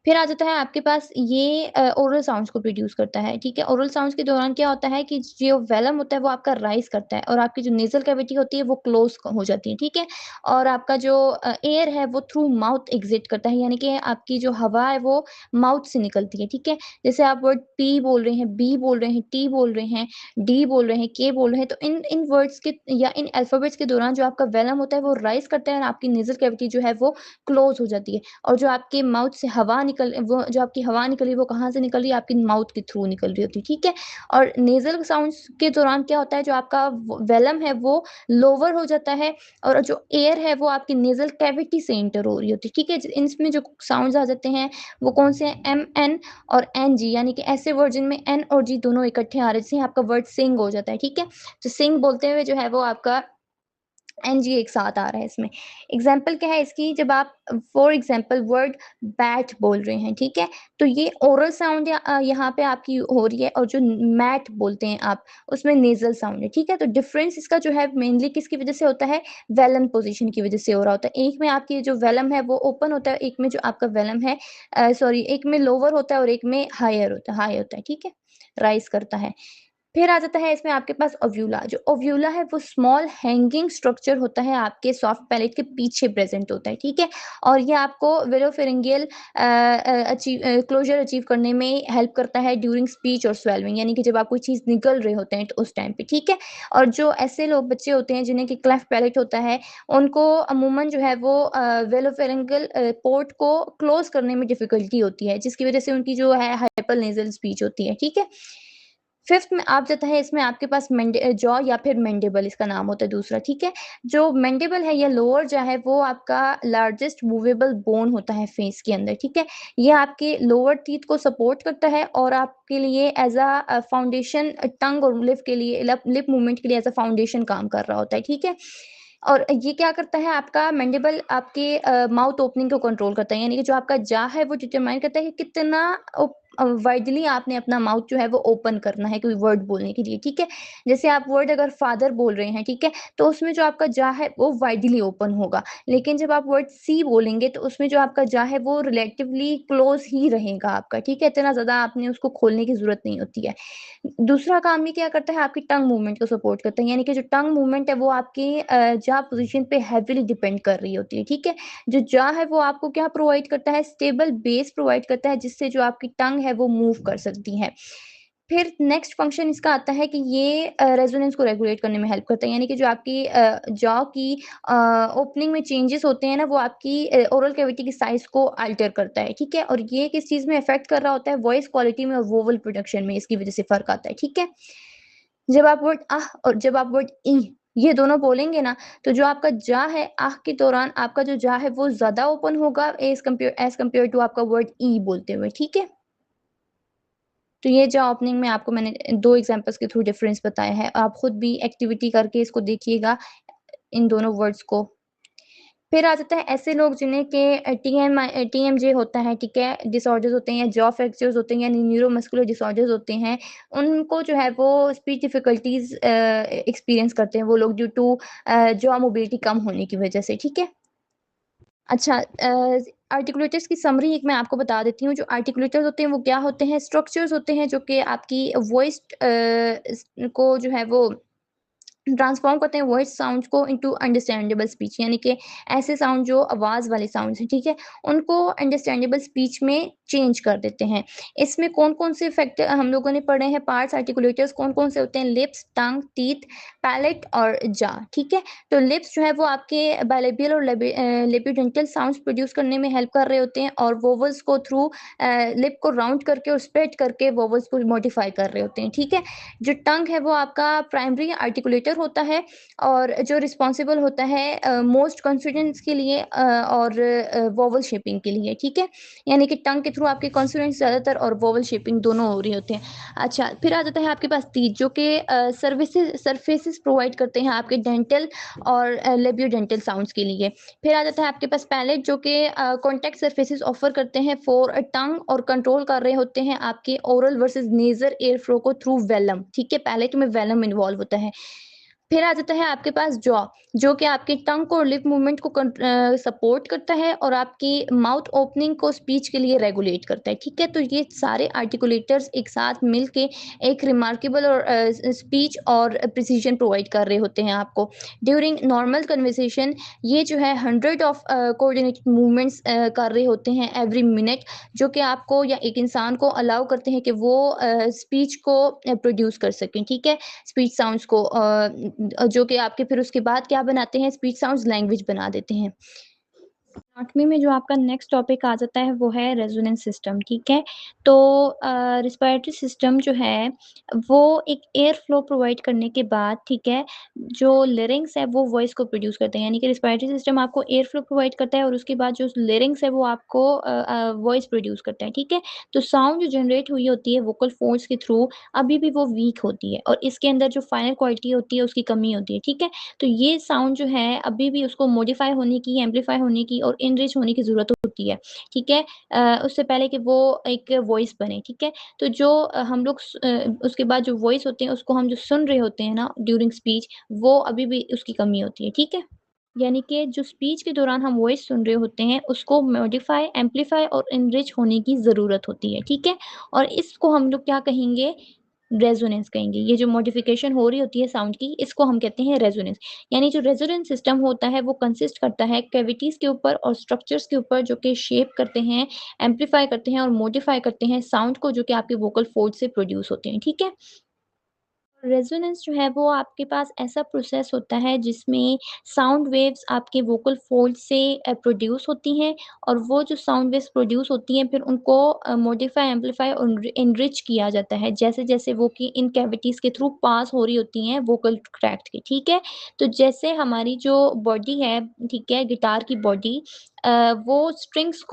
फिर आ जाता है आपके पास ये ओरल साउंड्स को प्रोड्यूस करता है, ठीक है? ओरल साउंड्स के दौरान क्या होता है कि जो वेलम होता है वो आपका राइज़ करता है और आपकी जो नेज़ल कैविटी होती है वो क्लोज़ हो जाती है, ठीक है? और आपका जो एयर है वो थ्रू माउथ एग्ज़िट करता है, यानी कि आपकी जो हवा है वो माउथ से निकलती है, ठीक है? जैसे आप वर्ड पी बोल रहे हैं, बी बोल रहे हैं, टी बोल रहे हैं, डी बोल रहे हैं, के बोल रहे हैं, तो इन इन वर्ड्स के या इन अल्फ़ाबेट्स के दौरान जो आपका वेलम होता है वो राइज़ करता है और आपकी नेज़ल कैविटी जो है वो क्लोज़ हो जाती है। और जो आपके माउथ से हवा निकल वो जो आपकी हवा निकल रही है वो कहाँ से निकल रही है? आपकी माउथ के थ्रू निकल रही होती है, ठीक है? और नेज़ल साउंड्स के दौरान क्या होता है, जो आपका व वेलम है वो लोअर हो जाता है और जो एयर है वो आपकी नेज़ल कैविटी से एंटर हो रही होती है, ठीक है? ज इसमें जो साउंड्स आ जाते हैं वो कौन से हैं? एम, एन और एन-जी, यानी कि ऐसे वर्ड जिनमें एन और जी दोनों इकट्ठे आ रहे हैं, जैसे आपका वर्ड सिंग हो जाता है, ठीक है? तो सिंग बोलते हुए जो है वो आपका एनजी एक साथ आ रहा है इसमें। एग्ज़ाम्पल क्या है इसकी, जब आप फॉर एग्ज़ाम्पल वर्ड बैट बोल रहे हैं, ठीक है? तो ये ओरल साउंड यहाँ पे आपकी हो रही है और जो मैट बोलते हैं आप, उसमें नेज़ल साउंड है, ठीक है? तो डिफ़रेंस इसका जो है मेनली किसकी वज़ह से होता है? वेलम पोज़ीशन की वज़ह से हो रहा होता है। एक में आपकी जो वेलम है वो ओपन होता है, एक में जो आपका वेलम है सॉरी, एक में लोअर होता है और एक में हाई होता है, ठीक है? राइज़ करता है। फिर आ जाता है इसमें आपके पास ओव्यूला। जो ओव्यूला है वो स्मॉल हैंगिंग स्ट्रक्चर होता है, आपके सॉफ्ट पैलेट के पीछे प्रेज़ेंट होता है, ठीक है? और ये आपको वेलोफेरिंजियल क्लोज़र अचीव करने में हेल्प करता है ड्यूरिंग स्पीच और स्वेलविंग, यानी कि जब आप कोई चीज़ निगल रहे होते हैं तो उस टाइम पे, ठीक है? और जो ऐसे लोग बच्चे होते हैं जिन्हें कि क्लेफ्ट पैलेट होता है, उनको अमूमन जो है वो वेलोफेरिंजियल पोर्ट को क्लोज़ करने में डिफ़िकल्टी होती है, जिसकी वज़ह से उनकी जो है हाइपर नेज़ल स्पीच होती है, ठीक है? फ़िफ्थ में आ जाता है इसमें आपके पास जॉ या फिर मैंडिबल इसका नाम होता है दूसरा, ठीक है? जो मैंडिबल है या लोअर जॉ है वो आपका लार्जेस्ट मूवेबल बोन होता है फेस के अंदर, ठीक है? ये आपके लोअर टीथ को सपोर्ट करता है और आपके लिए एज़ फाउंडेशन टंग और लिप के लिए लप लिप मूवमेंट के लिए एज़ अ फाउंडेशन काम कर रहा होता है, ठीक है? और ये क्या करता है, आपका मैंडिबल आपके माउथ ओपनिंग को कंट्रोल करता है, यानी कि जो आपका जा है वो डिटरमाइन करता है कि कितना वाइडली आपने अपना माउथ जो है वो ओपन करना है कोई वर्ड बोलने के लिए, ठीक है? जैसे आप वर्ड अगर फादर बोल रहे हैं, ठीक है? तो उसमें जो आपका जा है वो वाइडली ओपन होगा। लेकिन जब आप वर्ड सी बोलेंगे तो उसमें जो आपका जा है वो रिलेटिवली क्लोज़ ही रहेगा आपका, ठीक है? इतना ज़्यादा आपने उसको खोलने की ज़रूरत नहीं होती है। दूसरा काम ये क्या करता है, आपकी टंग मूवमेंट को सपोर्ट करता है, यानी कि जो टंग मूवमेंट है वो आपकी जा पोज़ीशन पे हेवीली डिपेंड कर रही होती है, ठीक है? जो जा है वो आपको क्या प्रोवाइड करता है, स्टेबल बेस प्रोवाइड करता है, जिससे जो आपकी टंग है वो मूव कर सकती है। फिर नेक्स्ट फंक्शन इसका आता है कि ये रेजोनेंस को रेगुलेट करने में हेल्प करता है, यानी कि जो आपकी जॉ की ओपनिंग में चेंजेस होते हैं ना, वो आपकी ओरल कैविटी की साइज़ को अल्टर करता है, ठीक है? और ये किस चीज़ में इफ़ेक्ट कर रहा होता है, वॉइस क्वालिटी में और वोवल प्रोडक्शन में इसकी वज़ह से फ़र्क आता है, ठीक है? जब आप वर्ड आह और जब आप वर्ड ई ये दोनों बोलेंगे ना, तो जो आपका जा है, आह के दौरान आपका जो जा है वो ज़्यादा ओपन होगा एज़ कम्पेयर टू आपका वर्ड ई बोलते हुए, ठीक है? तो ये जो ओपनिंग में आपको मैंने 2 एग्ज़ाम्पल्स के थ्रू डिफरेंस बताया है। आप खुद भी एक्टिविटी करके इसको देखिएगा, इन दोनों वर्ड्स को। फिर आ जाता है ऐसे लोग जिन्हें के टीएमजे होता है, ठीक है? डिसऑर्डर्स होते हैं या जॉ फ्रैक्चर्स होते हैं या न्यूरोमस्कुलर डिसऑर्डर्स होते हैं, उनको जो है वो स्पीच डिफ़िकल्टीज़ एक्सपीरियंस करते हैं वो लोग ड्यू टू जॉ मोबिलिटी कम होने की वज़ह से, ठीक है? अच्छा आर्टिकुलेटर्स की समरी एक मैं आपको बता देती हूँ। जो आर्टिकुलेटर्स होते हैं वो क्या होते हैं, स्ट्रक्चर्स होते हैं जो कि आपकी वॉइस को जो है वो ट्रांसफ़ॉर्म करते हैं वॉइस साउंड्स को इनटू अंडरस्टैंडेबल स्पीच, यानी कि ऐसे साउंड जो आवाज़ वाले साउंड्स हैं, ठीक है? उनको अंडरस्टैंडेबल स्पीच में चेंज कर देते हैं। इसमें कौन-कौन से फैक्टर हम लोगों ने पढ़े हैं, पार्ट्स आर्टिकुलेटर्स कौन-कौन से होते हैं, लिप्स, टंग, टीथ, पैलेट और जा, ठीक है? तो लिप्स जो है वो आपके बायलेबियल और लेबियोडेंटल साउंड्स प्रोड्यूस करने में हेल्प कर रहे होते हैं और वोवेल्स को थ्रू लिप को राउंड करके और स्प्रेड करके वोवेल्स को मॉडिफाई कर रहे होते हैं, ठीक है? जो टंग है वो आपका प्राइमरी आर्टिकुलेटर लाउडर होता है और जो रिस्पॉन्सिबल होता है मोस्ट कॉन्फिडेंस के लिए और वोवल शेपिंग के लिए, ठीक है? यानी कि टंग के थ्रू आपके कॉन्सोनेंट्स ज़्यादातर और वोवल शेपिंग दोनों हो रहे होते हैं। अच्छा, फिर आ जाता है आपके पास टीथ, जो कि सरफेसेस प्रोवाइड करते हैं आपके डेंटल और लेबियो डेंटल साउंड्स के लिए। फिर आ जाता है आपके पास पैलेट, जो कि कॉन्टैक्ट सरफेसेस ऑफर करते हैं फॉर टंग और कंट्रोल कर रहे होते हैं आपके ओरल वर्सेस नेज़र एयर फ्लो को थ्रू वेलम, ठीक है? पैलेट में वेलम इन्वॉल्व होता है। फिर आ जाता है आपके पास जॉ, जो कि आपके टंग को और लिप मूवमेंट को सपोर्ट करता है और आपकी माउथ ओपनिंग को स्पीच के लिए रेगुलेट करता है, ठीक है? तो ये सारे आर्टिकुलेटर्स एक साथ मिलके एक रिमार्केबल और स्पीच और प्रिसिशन प्रोवाइड कर रहे होते हैं आपको। ड्यूरिंग नॉर्मल कन्वर्सेशन ये जो है 100 ऑफ कोऑर्डिनेटेड मूवमेंट्स कर रहे होते हैं एवरी मिनट, जो कि आपको या एक इंसान को अलाउ करते हैं कि वो स्पीच को प्रोड्यूस कर सकें, ठीक है? स्पीच साउंड्स को जो कि आपके फिर उसके बाद क्या बनाते हैं, स्पीच साउंड्स लैंग्वेज बना देते हैं। 8वीं में जो आपका नेक्स्ट टॉपिक आ जाता है वो है रेजोनेंस सिस्टम, ठीक है? तो रिस्पिरेटरी सिस्टम जो है वो एक एयर फ्लो प्रोवाइड करने के बाद, ठीक है, जो लिरिंक्स है वो वॉइस को प्रोड्यूस करते हैं। यानी कि रिस्पिरेटरी सिस्टम आपको एयर फ्लो प्रोवाइड करता है और उसके बाद जो लिरिंक्स है वो आपको वॉइस प्रोड्यूस करता है, ठीक है? तो साउंड जो जनरेट हुई होती है वोकल फोर्स के थ्रू अभी भी वो वीक होती है और इसके अंदर जो फाइनल क्वालिटी होती है उसकी कमी होती है, ठीक है? तो ये साउंड जो है अभी भी उसको मॉडिफाई होने की, एम्प्लीफाई होने की और इनरिच होने की ज़रूरत होती है, ठीक है? उससे पहले कि वो एक वॉइस बने, ठीक है? तो जो हम लोग उसके बाद जो वॉइस होते हैं उसको हम जो सुन रहे होते हैं ना ड्यूरिंग स्पीच, वो अभी भी उसकी कमी होती है, ठीक है? यानी कि जो स्पीच के दौरान हम वॉइस सुन रहे होते हैं, उसको मॉडिफाई, एम्प्लीफाई और एनरिच होने की ज़रूरत होती है, ठीक है? और इसको हम लोग क्या कहेंगे? रेजोनेंस कहेंगे। ये जो मॉडिफिकेशन हो रही होती है साउंड की, इसको हम कहते हैं रेजोनेंस। यानी जो रेजोनेंस सिस्टम होता है, वो कंसिस्ट करता है कैविटीज़ के ऊपर और स्ट्रक्चर्स के ऊपर, जो कि शेप करते हैं, एम्प्लीफाई करते हैं और मॉडिफाई करते हैं साउंड को, जो कि आपके वोकल फोर्ड से प्रोड्यूस होते हैं, ठीक है? रेजोनेंस जो है वो आपके पास ऐसा प्रोसेस होता है जिसमें साउंड वेव्स आपके वोकल फोल्ड से प्रोड्यूस होती हैं और वो जो साउंड वेव्स प्रोड्यूस होती हैं फिर उनको मॉडिफाई, एम्पलीफाई और एनरिच किया जाता है जैसे-जैसे वो कि इन कैविटीज़ के थ्रू पास हो रही होती हैं वोकल ट्रैक्ट के, ठीक है? तो जैसे हमारी जो बॉडी है, ठीक है, गिटार की बॉडी वो स्ट्रिंग्स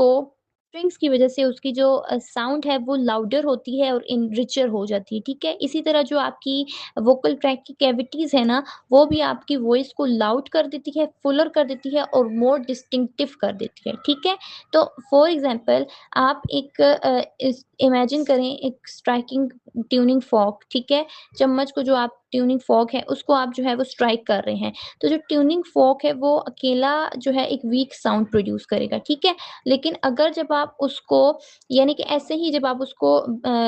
की वजह से उसकी जो साउंड है वो लाउडर होती है और रिचर हो जाती है, ठीक है? इसी तरह जो आपकी वोकल ट्रैक की कैविटीज़ है ना, वो भी आपकी वॉइस को लाउड कर देती है, फुलर कर देती है और मोर डिस्टिंक्टिव कर देती है, ठीक है? तो फॉर एग्ज़ाम्पल आप एक इस इमेजिन करें एक स्ट्राइकिंग ट्यूनिंग फॉर्क, ठीक है? चम्मच को जो आप ट्यूनिंग फॉर्क है, उसको आप जो है वो स्ट्राइक कर रहे हैं। तो जो ट्यूनिंग फॉर्क है वो अकेला जो है एक वीक साउंड प्रोड्यूस करेगा, ठीक है? लेकिन अगर जब आप उसको यानी कि ऐसे ही जब आप उसको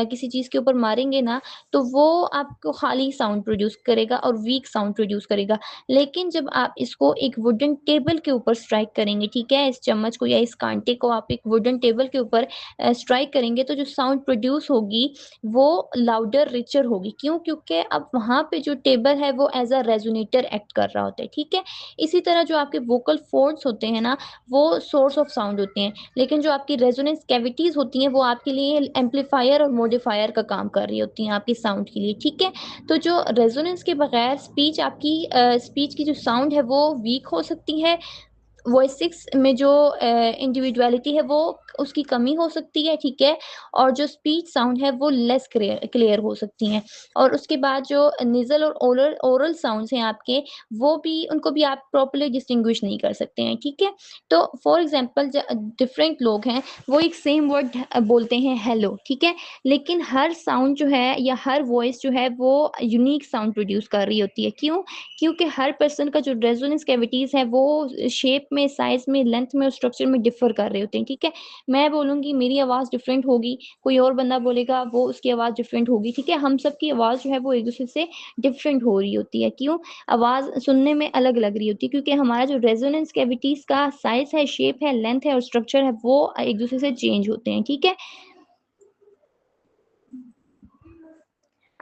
किसी चीज़ के ऊपर मारेंगे ना, तो वो आपको खाली साउंड प्रोड्यूस करेगा और वीक साउंड प्रोड्यूस करेगा। लेकिन जब आप इसको एक वुडन टेबल के ऊपर स्ट्राइक करेंगे, ठीक है? इस चम्मच को या इस कांटे को आप एक वुडन टेबल के ऊपर स्ट्राइक करेंगे, तो जो साउंड प्रोड्यूस होगी, वो लाउडर, रिचर होगी। क्यों? क्योंकि अब वहाँ पे जो टेबल है, वो एज़ अ रेज़ोनेटर एक्ट कर रहा होता है, ठीक है? इसी तरह जो आपके वोकल फोर्ड्स होते हैं ना, वो सोर्स ऑफ साउंड होते हैं। लेकिन जो आपकी रेजोनेंस कैविटीज़ होती हैं, वो आपके लिए एम्पलीफायर और मॉडिफायर का काम कर रही होती हैं आपकी साउंड के लिए, ठीक है? तो जो रेजोनेंस के बगैर स्पीच आपकी स्पीच की जो साउंड है, वो वीक हो सकती है। वॉइसिक्स में जो इंडिविडुअलिटी है वो उसकी कमी हो सकती है, ठीक है? और जो स्पीच साउंड है वो लेस क्लियर हो सकती हैं। और उसके बाद जो नेज़ल और ओरल ओरल साउंड्स हैं आपके, वो भी उनको भी आप प्रॉपर्ली डिस्टिंग्विश नहीं कर सकते हैं, ठीक है? तो फॉर एग्ज़ाम्पल डिफरेंट लोग हैं, वो एक सेम वर्ड बोलते हैं हेलो, ठीक है? लेकिन हर साउंड जो है या हर वॉइस जो है वो यूनिक साउंड प्रोड्यूस कर रही होती है। क्यों? क्योंकि हर पर्सन का जो रेजोनेंस कैविटीज़ है वो शेप में, साइज़ में, लेंथ में और स्ट्रक्चर में डिफ़र कर रहे होते हैं, ठीक है? मैं बोलूँगी मेरी आवाज़ डिफरेंट होगी, कोई और बंदा बोलेगा वो उसकी आवाज़ डिफरेंट होगी, ठीक है? हम सबकी आवाज़ जो है वो एक-दूसरे से डिफरेंट हो रही होती है। क्यों? आवाज़ सुनने में अलग लग रही होती है क्योंकि हमारा जो रेजोनेंस कैविटीज़ का साइज़ है, शेप है, लेंथ है और स्ट्रक्चर है वो एक-दूसरे से चेंज होते हैं, ठीक है?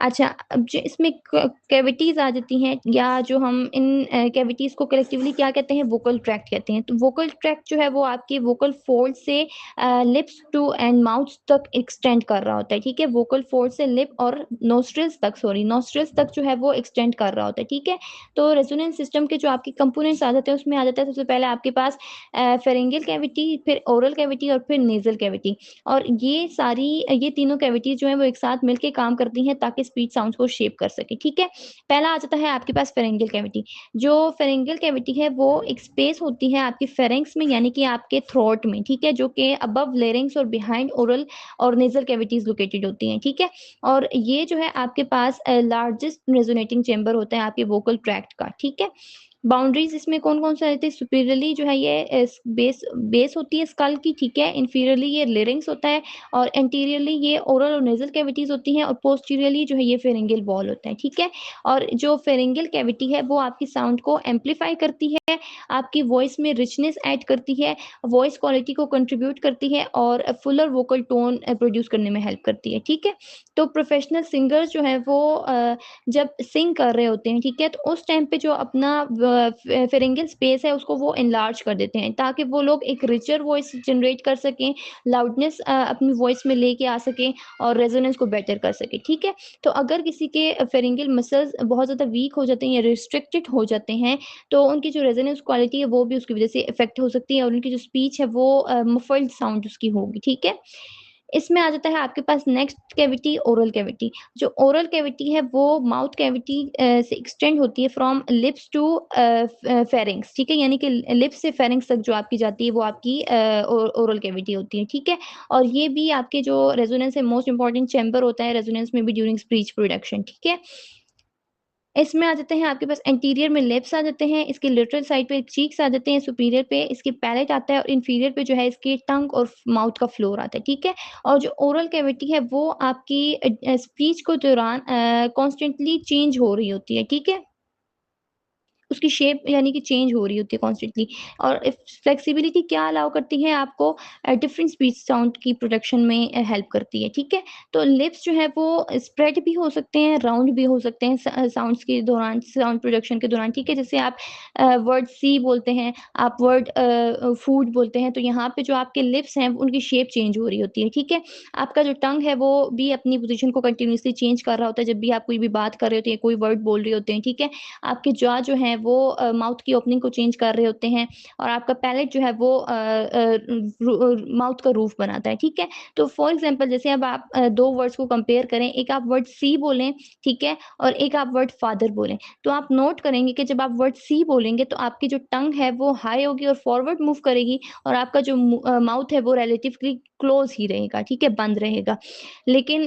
अच्छा, अब जो इसमें क कैविटीज़ आ जाती हैं या जो हम इन कैविटीज़ को कलेक्टिवली क्या कहते हैं, वोकल ट्रैक्ट कहते हैं। तो वोकल ट्रैक्ट जो है वो आपके वोकल फोल्ड से लिप्स टू एंड माउथ तक एक्सटेंड कर रहा होता है, ठीक है? वोकल फोल्ड से लिप और नॉस्ट्रिल्स तक जो है वो एक्सटेंड कर रहा होता है, ठीक है? तो रेजोनेंस सिस्टम के जो आपके कंपोनेंट्स आ जाते हैं उसमें आ जाता है सबसे पहले आपके पास फेरिंजियल कैविटी, फिर ओरल कैविटी और फिर नेज़ल कैविटी। और ये तीनों कैविटीज़ जो हैं वो एक साथ मिलके काम करती हैं ताकि स्पीच साउंड्स को शेप कर सकें, ठीक है? पहला आ जाता है आपके पास फेरिंजियल कैविटी। जो फेरिंजियल कैविटी है वो एक स्पेस होती है आपके फेरिंक्स में यानी कि आपके थ्रोट में, ठीक है? जो कि अबव लेरिंक्स और बिहाइंड ओरल और नेज़ल कैविटीज़ लोकेटेड होती हैं, ठीक है? और ये जो है आपके पास लार्जेस्ट रेज़ोनेटिंग चैम्बर होता है आपके वोकल ट्रैक्ट का, ठीक है? बाउंड्रीज़ इसमें कौन-कौन से रहते हैं? सुपीरियरली जो है ये बेस होती है स्कल की, ठीक है? इंफीरियरली ये लेरिंक्स होता है और एंटीरियरली ये ओरल और नेज़ल कैविटीज़ होती हैं और पोस्टीरियरली जो है ये फेरिंजियल वॉल होता है, ठीक है? और जो फेरिंजियल कैविटी है वो आपकी साउंड को एम्प्लीफाई करती है, आपकी वॉइस में रिचनेस ऐड करती है, वॉइस क्वालिटी को कंट्रीब्यूट करती है और फुलर वोकल टोन प्रोड्यूस करने में हेल्प करती है, ठीक है? तो प्रोफेशनल सिंगर्स जो हैं वो जब सिंग कर रहे होते हैं, ठीक है? तो उस टाइम पे जो अपना फेरिंजियल स्पेस है उसको वो एनलार्ज कर देते हैं ताकि वो लोग एक रिचर वॉइस जनरेट कर सकें, लाउडनेस अपनी वॉइस में लेके आ सकें और रेजोनेंस को बेटर कर सकें, ठीक है? तो अगर किसी के फेरिंजियल मसल्स बहुत ज़्यादा वीक हो जाते हैं या रिस्ट्रिक्टेड हो जाते हैं, तो उनकी जो रेजोनेंस क्वालिटी है वो भी उसकी वज़ह से इफ़ेक्ट हो सकती है और उनकी जो स्पीच है वो मफल्ड साउंड उसकी होगी, ठीक है? इसमें आ जाता है आपके पास नेक्स्ट कैविटी ओरल कैविटी। जो ओरल कैविटी है वो माउथ कैविटी से एक्सटेंड होती है फ्रॉम लिप्स टू फेरिंक्स, ठीक है? यानी कि लिप्स से फेरिंक्स तक जो आपकी जाती है वो आपकी ओरल कैविटी होती है, ठीक है? और ये भी आपके जो रेजोनेंस है मोस्ट इम्पोर्टेंट चैम्बर होता है रेजोनेंस में भी ड्यूरिंग स्पीच प्रोडक्शन, ठीक है? इसमें आ जाते हैं आपके पास एंटीरियर में लिप्स आ जाते हैं, इसके लेटरल साइड पे चीक्स आ जाते हैं, सुपीरियर पे इसके पैलेट आता है और इंफीरियर पे जो है इसके टंग और माउथ का फ्लोर आता है, ठीक है? और जो ओरल कैविटी है वो आपकी स्पीच को दौरान कॉन्स्टेंटली चेंज हो रही होती है, ठीक है? उसकी शेप यानी कि चेंज हो रही होती है कॉन्स्टेंटली और इफ फ्लेक्सिबिलिटी क्या अलाउ करती है आपको डिफरेंट स्पीच साउंड की प्रोडक्शन में हेल्प करती है, ठीक है? तो लिप्स जो है वो स्प्रेड भी हो सकते हैं, राउंड भी हो सकते हैं साउंड्स के दौरान, साउंड प्रोडक्शन के दौरान, ठीक है? जैसे आप वर्ड सी बोलते हैं, आप वर्ड फूड बोलते हैं, तो यहाँ पे जो आपके लिप्स हैं उनकी शेप चेंज हो रही होती है, ठीक है? आपका जो टंग है वो भी अपनी पोज़ीशन को कंटीन्यूअसली चेंज कर रहा होता है जब भी आप कोई भी बात कर रहे होते हैं, कोई वर्ड बोल रहे होते हैं, ठीक है? आपके जॉ जो हैं वो माउथ की ओपनिंग को चेंज कर रहे होते हैं और आपका पैलेट जो है वो माउथ का रूफ बनाता है, ठीक है? तो फॉर एग्ज़ाम्पल जैसे अब आप 2 वर्ड्स को कंपेयर करें, एक आप वर्ड सी बोलें, ठीक है? और एक आप वर्ड फादर बोलें, तो आप नोट करेंगे कि जब आप वर्ड सी बोलेंगे तो आपकी जो टंग है वो हाई होगी और फॉरवर्ड मूव करेगी और आपका जो माउथ है वो रिलेटिवली क्लोज़ ही रहेगा, ठीक है? बंद रहेगा। लेकिन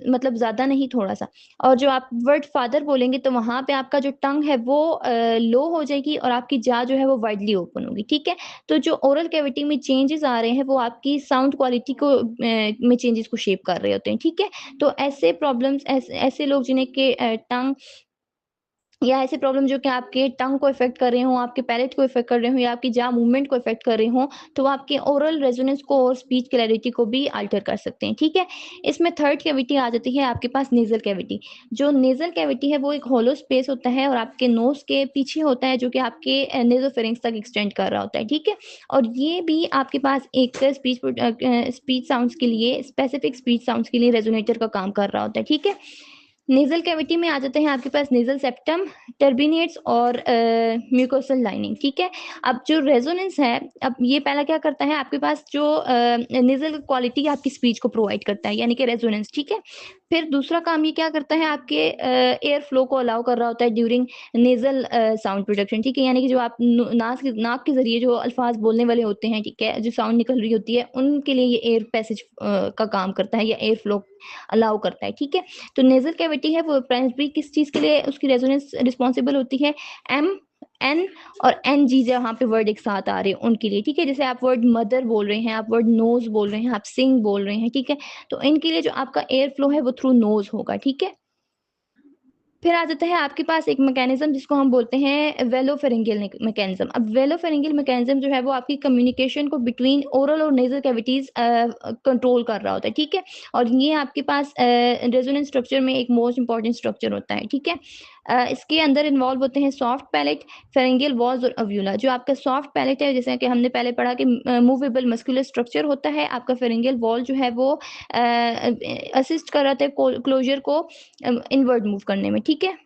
मतलब ज़्यादा नहीं थोड़ा-सा। और जो आप वर्ड फादर बोलेंगे तो वहाँ पे आपका जो टंग है वो लो हो जाएगी और आपकी जाँ जो है वो वाइडली ओपन होगी, ठीक है? तो जो ओरल कैविटी में चेंजेज़ आ रहे हैं वो आपकी साउंड क्वालिटी को में चेंजेज़ को शेप कर रहे होते हैं, ठीक है? तो ऐसे प्रॉब्लम्स ऐसे लोग जिन्हें के टंग या ऐसी प्रॉब्लम जो कि आपके टंग को इफ़ेक्ट कर रहे हों, आपके पैलेट को इफ़ेक्ट कर रहे हों या आपकी जॉ मूवमेंट को इफ़ेक्ट कर रहे हों, तो वो आपके ओरल रेजोनेंस को और स्पीच क्लैरिटी को भी अल्टर कर सकते हैं, ठीक है? इसमें थर्ड कैविटी आ जाती है आपके पास नेज़ल कैविटी। जो नेज़ल कैविटी है वो एक होलो स्पेस होता है और आपके नोज़ के पीछे होता है जो कि आपके नेज़ोफेरिंक्स तक एक्सटेंड कर रहा होता है, ठीक है? और ये भी आपके पास एक स्पीच साउंड्स के लिए स्पेसिफिक स्पीच साउंड्स के लिए रेज़ोनेटर का काम कर रहा होता है, ठीक है? नेज़ल कैविटी में आ जाते हैं आपके पास नेज़ल सेप्टम, टर्बिनेट्स और म्यूकोसल लाइनिंग, ठीक है? अब जो रेजोनेंस है, अब ये पहला क्या करता है आपके पास जो नेज़ल क्वालिटी आपकी स्पीच को प्रोवाइड करता है, यानी कि रेजोनेंस, ठीक है? फिर दूसरा काम ये क्या करता है आपके एयर फ्लो को अलाउ कर रहा होता है ड्यूरिंग नेज़ल साउंड प्रोडक्शन, ठीक है? यानी कि जो आप नाक के ज़रिए जो अल्फ़ाज़ बोलने वाले होते हैं, ठीक है? जो साउंड निकल रही होती है, उनके लिए ये एयर पैसेज का काम करता है या एयर फ्लो अलाउ करता है, ठीक है? तो नेज़ल कैविटी है वो प्राइमरी किस चीज़ के लिए उसकी रेजोनेंस रिस्पॉन्सिबल होती है? एम, एन और एनजी जहाँ पे वर्ड एक साथ आ रहे हैं उनके लिए, ठीक है? जैसे आप वर्ड मदर बोल रहे हैं, आप वर्ड नोज़ बोल रहे हैं, आप सिंग बोल रहे हैं, ठीक है? तो इनके लिए जो आपका एयर फ्लो है वो थ्रू नोज़ होगा, ठीक है? फिर आ जाता है आपके पास एक मैकेनिज्म जिसको हम बोलते हैं वेलोफेरिंजियल मैकेनिज्म। अब वेलोफेरिंजियल मैकेनिज्म जो है वो आपकी कम्युनिकेशन को बिटवीन ओरल और नेजल कैविटीज कंट्रोल कर रहा होता है, ठीक है। और ये आपके पास रेजोनेंस स्ट्रक्चर में एक मोस्ट इंपॉर्टेंट स्ट्रक्चर होता है, ठीक है। इसके अंदर इन्वॉल्व होते हैं सॉफ्ट पैलेट, फेरिंजियल वॉल्स और अव्यूला। जो आपका सॉफ्ट पैलेट है, जैसे कि हमने पहले पढ़ा कि मूवेबल मस्कुलर स्ट्रक्चर होता है, आपका फेरिंजियल वॉल जो है वो असिस्ट कर रहा था क्लोजर को इनवर्ड मूव करने में, ठीक है।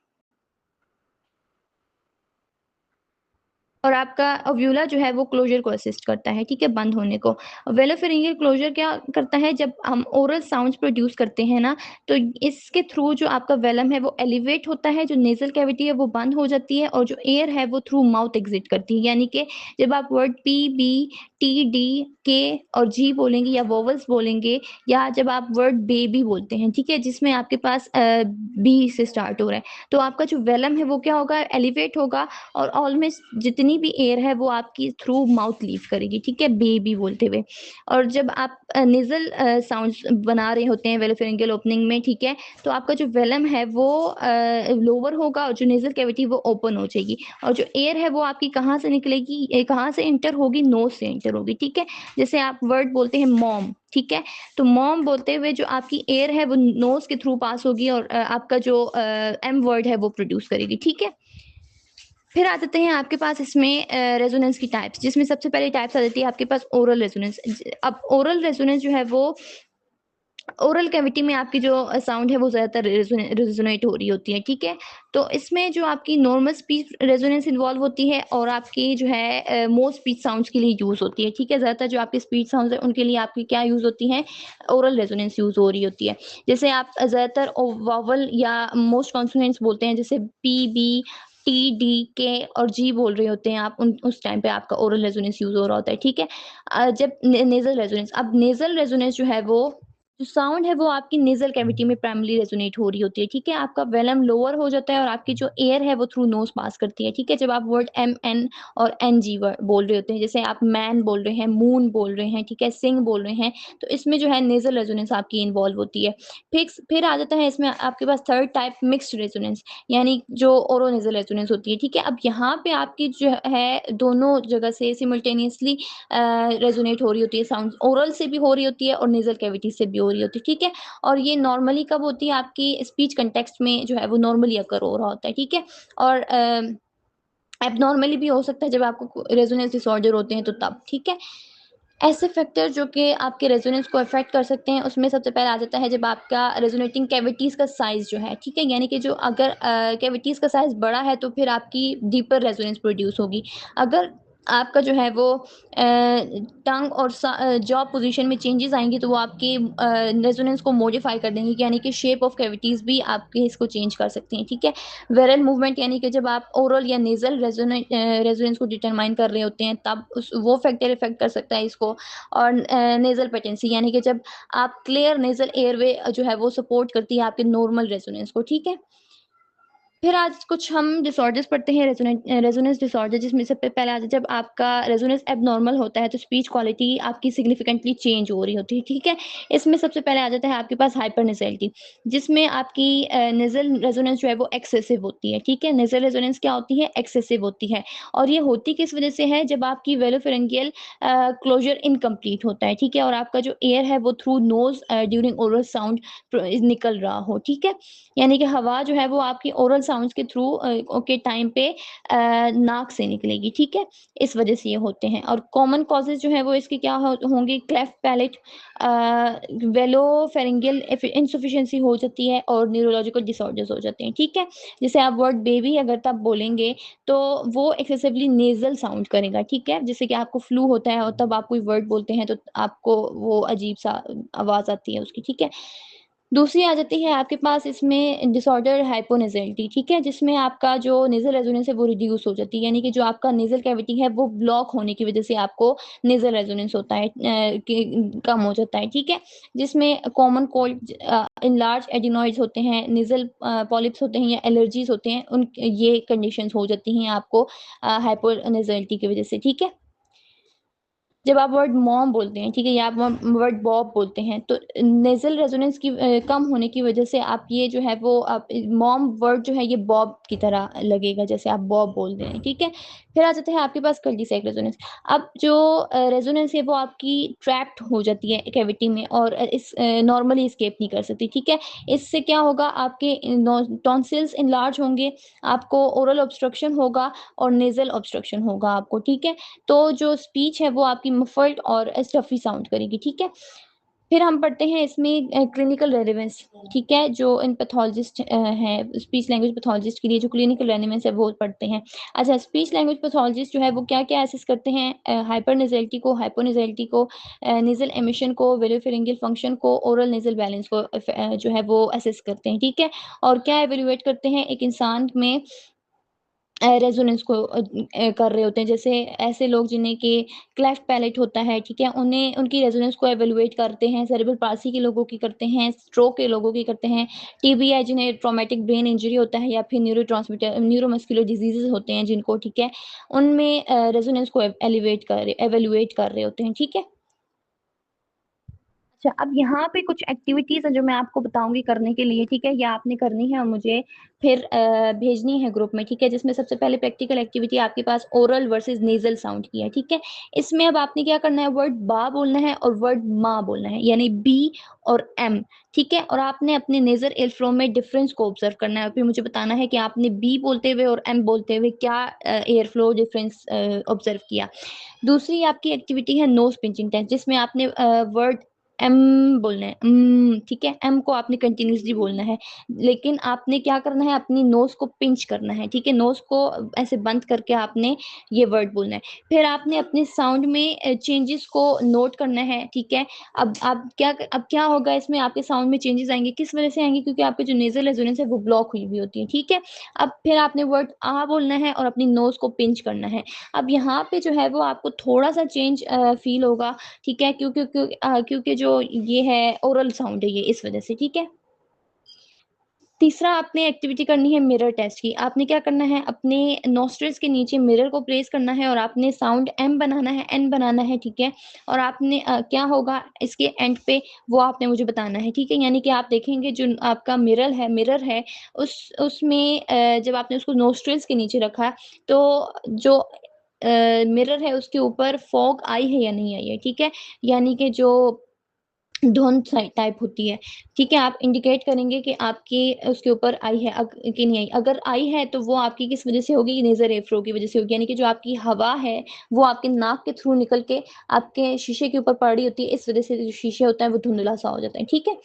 और आपका ओव्यूला जो है वो क्लोजर को असिस्ट करता है, ठीक है, बंद होने को। वेलोफेरिंजियल क्लोजर क्या करता है, जब हम ओरल साउंड्स प्रोड्यूस करते हैं ना, तो इसके थ्रू जो आपका वेलम है वो एलिवेट होता है, जो नेज़ल कैविटी है वो बंद हो जाती है और जो एयर है वो थ्रू माउथ एग्जिट करती है। यानी कि जब आप word P, B, T, D, K और जी बोलेंगे या वोवेल्स बोलेंगे, या जब आप वर्ड बेबी बोलते हैं, ठीक है, जिसमें आपके पास बी से स्टार्ट हो रहा है, तो आपका जो वेलम है वो क्या होगा, एलिवेट होगा और ऑलमोस्ट जितनी भी एयर है वो आपकी थ्रू माउथ लीव करेगी, ठीक है, बेबी बोलते हुए। और जब आप नेज़ल साउंड्स बना रहे होते हैं वेलोफेरिंजियल ओपनिंग में, ठीक है, तो आपका जो वेलम है वो लोअर होगा और जो नेज़ल कैविटी वो ओपन हो जाएगी। और जो एयर है वो आपकी कहाँ से निकलेगी, कहाँ से एंटर होगी, नोज़ से एंटर होगी, ठीक है। जैसे आप वर्ड बोलते हैं मॉम, ठीक है, तो मॉम बोलते हुए जो आपकी एयर है वो नोज़ के थ्रू पास होगी और आपका जो एम वर्ड है वो प्रोड्यूस करेगी, ठीक है। फिर आ जाते हैं आपके पास इसमें रेजोनेंस की टाइप्स, जिसमें सबसे पहली टाइप्स आ जाती है आपके पास ओरल रेजोनेंस। अब ओरल रेजोनेंस जो है वो ओरल कैविटी में आपकी जो साउंड है वो ज़्यादातर रेजोनेट हो रही होती है, ठीक है। तो इसमें जो आपकी नॉर्मल स्पीच रेजोनेंस इन्वॉल्व होती है और आपकी जो है मोस्ट स्पीच साउंड्स के लिए यूज़ होती है, ठीक है। ज़्यादातर जो आपकी स्पीच साउंड्स है उनके लिए आपकी क्या यूज़ होती है, ओरल रेजोनेंस यूज़ हो रही होती है। जैसे आप ज़्यादातर वोवेल या मोस्ट कॉन्सोनेंट्स बोलते हैं, जैसे P, B, T, D, K और जी बोल रहे होते हैं आप, उन उस टाइम पे आपका ओरल रेजोनेंस यूज़ हो रहा होता है, ठीक है। जब नेज़ल रेजोनेंस, अब नेज़ल रेजोनेंस जो है वो जो साउंड है वो आपकी नेज़ल कैविटी में प्राइमरी रेजोनेट हो रही होती है, ठीक है? आपका वेलम लोअर हो जाता है और आपकी जो एयर है वो थ्रू नोज़ पास करती है, ठीक है? जब आप वर्ड एम, एन और एनजी वर्ड बोल रहे होते हैं, जैसे आप मैन बोल रहे हैं, मून बोल रहे हैं, ठीक है? सिंग बोल रहे हैं, तो इसमें जो है नेज़ल रेजोनेंस आपकी इन्वॉल्व होती है। फिर आ जाता है इसमें आपके पास थर्ड टाइप मिक्स्ड रेजोनेंस, यानी जो ओरोनेज़ल रेजोनेंस होती है, ठीक है? अब यहाँ पे आपकी जो है दोनों जगह से सिमल्टेनियसली रेजोनेट हो रही होती है साउंड्स, ओरल से भी हो रही होती है और नेज़ल कैविटी से भी हो रही होती है, ठीक है? और ये नॉर्मली कब होती है, आपकी स्पीच कॉन्टेक्स्ट में जो है वो नॉर्मली अकर हो रहा होता है, ठीक है? और एब्नॉर्मली भी हो सकता है जब आपको रेजोनेंस डिसऑर्डर होते हैं तो तब, ठीक है? ऐसे फैक्टर जो कि आपके रेजोनेंस को अफ़ेक्ट कर सकते हैं, उसमें सबसे पहले आ जाता है जब आपका रेजोनेटिंग कैविटीज़ का साइज़ जो है, ठीक है? यानी कि जो अगर कैविटीज़ का साइज़ बड़ा है तो फिर आपकी डीपर रेजोनेंस प्रोड्यूस होगी। अगर आपका जो है वो टंग और जॉ पोज़ीशन में चेंजेज़ आएँगी तो वो आपकी रेजोनेंस को मॉडिफ़ाई कर देंगी, यानी कि शेप ऑफ कैविटीज़ भी आपके इसको चेंज कर सकती हैं, ठीक है? वेरल मूवमेंट, यानी कि जब आप ओरल या नेज़ल रेजोनेंस को डिटरमाइन कर रहे होते हैं तब उस वो फैक्टर इफ़ेक्ट कर सकता है इसको। और नेज़ल पेटेंसी, यानी कि जब आप क्लियर नेज़ल एयरवे जो है वो सपोर्ट करती है आपके नॉर्मल रेजोनेंस को, ठीक है? फिर आज कुछ हम डिसऑर्डर्स पढ़ते हैं, रेजोनेंस डिसऑर्डर, जिसमें सबसे पहले आता है जब आपका रेजोनेंस एब्नॉर्मल होता है तो स्पीच क्वालिटी आपकी सिग्निफिकेंटली चेंज हो रही होती है, ठीक है? इसमें सबसे पहले आ जाता है आपके पास हाइपरनेज़ैलिटी, जिसमें आपकी नेज़ल रेजोनेंस जो है वो एक्सेसिव होती है, ठीक है? नेज़ल रेजोनेंस क्या होती है? एक्सेसिव होती है। और ये होती किस वजह से है? जब आपकी वेलोफेरेंजियल क्लोज़र इनकम्प्लीट होता है, ठीक है? और आपका जो एयर है वो through nose during oral sound निकल रहा हो, ठीक है? यानी कि हवा जो है वो आपकी ओरल साउंड्स के थ्रू के टाइम पे नाक से निकलेगी, ठीक है? इस वजह से ये होते हैं। और कॉमन कॉजेज़ जो हैं वो इसके क्या हो होंगे, क्लेफ्ट पैलेट, वेलोफेरिंजियल इनसफिशिएंसी हो जाती है और न्यूरोलॉजिकल डिसऑर्डर्स हो जाते हैं, ठीक है? जैसे आप वर्ड बेबी अगर तब बोलेंगे तो वो एक्सेसिवली नेज़ल साउंड करेगा, ठीक है? जैसे कि आपको फ्लू होता है और तब आप कोई वर्ड बोलते हैं तो आपको वो अजीब-सा आवाज़ आती है उसकी, ठीक है? दूसरी आ जाती है आपके पास इसमें डिसऑर्डर हाइपोनेज़ैलिटी, ठीक है? जिसमें आपका जो नेज़ल रेजोनेंस है वो रिड्यूस हो जाती है, यानी कि जो आपका नेज़ल कैविटी है वो ब्लॉक होने की वज़ह से आपको नेज़ल रेजोनेंस होता है, कि कम हो जाता है, ठीक है? जिसमें कॉमन कोल्ड, एनलार्ज एडिनॉइड्स होते हैं, नेज़ल पॉलिप्स होते हैं या एलर्जीज़ होते हैं, उन ये कंडीशंस हो जाती हैं आपको हाइपोनेज़ैलिटी की वज़ह से, ठीक है? जब आप वर्ड मॉम बोलते हैं, ठीक है, या आप वर्ड बॉब बोलते हैं, तो नेज़ल रेजोनेंस की कम होने की वजह से आप ये जो है वो आप मॉम वर्ड जो है ये बॉब की तरह लगेगा, जैसे आप बॉब बोल रहे हैं, ठीक है? फिर आ जाता है आपके पास कार्डियक रेजोनेंस। अब जो रेजोनेंस है वो आपकी ट्रैप्ड हो जाती है कैविटी में और नॉर्मली एस्केप नहीं कर सकती, ठीक है? इससे क्या होगा, आपके टॉन्सिल्स एनलार्ज होंगे, आपको ओरल ऑब्स्ट्रक्शन होगा और नेज़ल ऑब्स्ट्रक्शन होगा आपको, ठीक है? तो जो स्पीच है वो आपकी मफल्ड और स्टफी साउंड करेगी, ठीक है? फिर हम पढ़ते हैं इसमें क्लिनिकल रेलेवेंस, ठीक है? जो इन पैथोलॉजिस्ट हैं, स्पीच लैंग्वेज पैथोलॉजिस्ट के लिए जो क्लिनिकल रेलेवेंस है वो पढ़ते हैं। अच्छा, स्पीच लैंग्वेज पैथोलॉजिस्ट जो है वो क्या-क्या असेस करते हैं, हाइपर नेज़ैलिटी को, हाइपोनेज़ैलिटी को, नेज़ल एमिशन को, वेलोफेरिंजियल फंक्शन को, ओरल नेज़ल बैलेंस को जो है वो असेस करते हैं, ठीक है? और क्या इवैल्यूएट करते हैं, एक इंसान में रेजोनेंस को कर रहे होते हैं। जैसे ऐसे लोग जिन्हें कि क्लेफ्ट पैलेट होता है, ठीक है? उन्हें उनकी रेजोनेंस को इवैल्यूएट करते हैं, सेरेब्रल पाल्सी के लोगों की करते हैं, स्ट्रोक के लोगों की करते हैं, टीबीआई जिन्हें ट्रॉमेटिक ब्रेन इंजरी होता है या फिर न्यूरोमस्कुलर डिजीज़ेज़ होते हैं जिनको, ठीक है? उनमें रेजोनेंस को इवैल्यूएट कर रहे होते हैं, ठीक है? अच्छा, अब यहाँ पे कुछ एक्टिविटीज़ हैं जो मैं आपको बताऊँगी करने के लिए, ठीक है? ये आपने करनी है और मुझे फिर भेजनी है ग्रुप में, ठीक है? जिसमें सबसे पहले प्रैक्टिकल एक्टिविटी आपके पास ओरल वर्सेस नेज़ल साउंड की है, ठीक है? इसमें अब आपने क्या करना है, वर्ड बा बोलना है और वर्ड माँ बोलना है, यानी बी और एम, ठीक है? और आपने अपने नेज़ल एयर फ्लो में डिफरेंस को ऑब्ज़र्व करना है और फिर मुझे बताना है कि आपने बी बोलते हुए और एम बोलते हुए क्या एयर फ्लो डिफरेंस ऑब्ज़र्व किया। दूसरी आपकी एक्टिविटी है नोज़ पिंचिंग टेस्ट, जिसमें आपने वर्ड एम बोलना है, ठीक है? एम को आपने कंटीन्यूअसली बोलना है, लेकिन आपने क्या करना है, अपनी नोज़ को पिंच करना है, ठीक है? नोज़ को ऐसे बंद करके आपने ये वर्ड बोलना है। फिर आपने अपने साउंड में चेंजेस को नोट करना है, ठीक है? अब क्या होगा इसमें, आपके साउंड में चेंजेस आएँगे, किस वजह से आएँगे? क्योंकि आपकी जो नेज़ल रेजोनेंस है वो ब्लॉक हुई हुई होती है, ठीक है? अब फिर आपने वर्ड आ बोलना है और अपनी नोज़ को पिंच करना है। अब यहाँ पे जो है वो आपको थोड़ा-सा चेंज फ़ील होगा, ठीक है? क्योंकि जो ये है ओरल साउंड है ये, इस वज़ह से, ठीक है? तीसरा आपने एक्टिविटी करनी है मिरर टेस्ट की। आपने क्या करना है, अपने नॉस्ट्रिल्स के नीचे मिरर को प्लेस करना है और आपने साउंड एम बनाना है, एन बनाना है, ठीक है? और आपने क्या होगा इसके एंड पे वो आपने मुझे बताना है, ठीक है? यानी कि आप देखेंगे जो आपका मिरर है उसमें जब आपने उसको नॉस्ट्रिल्स के नीचे रखा, तो जो मिरर है उसके ऊपर फॉग आई है या नहीं आई है, ठीक है? यानी कि जो धुंध टाइप होती है, ठीक है? आप इंडिकेट करेंगे कि आपकी उसके ऊपर आई है कि नहीं आई। अगर आई है तो वो आपकी किस वज़ह से होगी? नेज़ल एयर फ्लो की वज़ह से होगी। यानी कि जो आपकी हवा है, वो आपके नाक के थ्रू निकल के आपके शीशे के ऊपर पड़ रही होती है। इस वज़ह से जो शीशे होता है वो धुंधला-सा हो जाता है, ठीक है?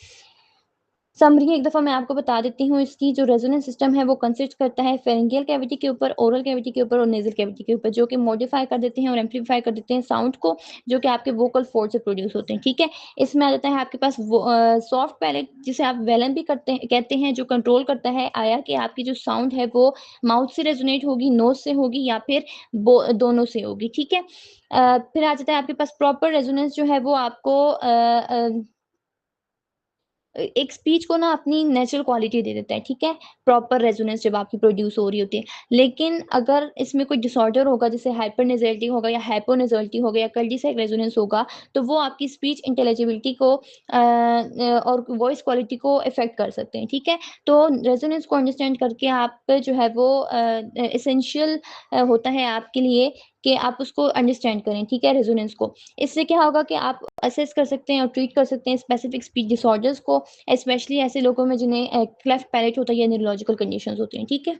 समरी एक दफ़ा मैं आपको बता देती हूँ, इसकी जो रेजोनेंस सिस्टम है वो कंसिस्ट करता है फेरिंजियल कैविटी के ऊपर, ओरल कैविटी के ऊपर और नेज़ल कैविटी के ऊपर, जो कि मॉडिफाई कर देते हैं और एम्प्लीफाई कर देते हैं साउंड को, जो कि आपके वोकल फोर्ड से प्रोड्यूस होते हैं, ठीक है? इसमें आ जाता है आपके पास वो सॉफ्ट पैलेट, जिसे आप वेलन भी कहते हैं, जो कंट्रोल करता है आया कि आपकी जो साउंड है वो माउथ से रेजोनेट होगी, नोज़ से होगी या फिर दोनों से होगी, ठीक है? फिर आ जाता है आपके पास प्रॉपर रेजोनेंस जो है वो आपको एक स्पीच को ना अपनी नेचुरल क्वालिटी दे देता है, ठीक है? प्रॉपर रेजोनेंस जब आपकी प्रोड्यूस हो रही होती है। लेकिन अगर इसमें कोई डिसऑर्डर होगा, जैसे हाइपरनेज़ैलिटी होगा या हाइपोनेज़ैलिटी होगा या कार्डियक रेजोनेंस होगा, तो वो आपकी स्पीच इंटेलिजिबिलिटी को और वॉइस क्वालिटी को इफ़ेक्ट कर सकते हैं, ठीक है? तो रेजोनेंस को अंडरस्टैंड करके आप जो है वो एसेंशियल होता है आपके लिए कि आप उसको अंडरस्टैंड करें, ठीक है? रेजोनेंस को। इससे क्या होगा कि आप असेस कर सकते हैं और ट्रीट कर सकते हैं स्पेसिफिक स्पीच डिसऑर्डर्स को, स्पेशली ऐसे लोगों में जिन्हें क्लेफ्ट पैलेट होता है या न्यूरोलॉजिकल कंडीशंस होती हैं, ठीक है?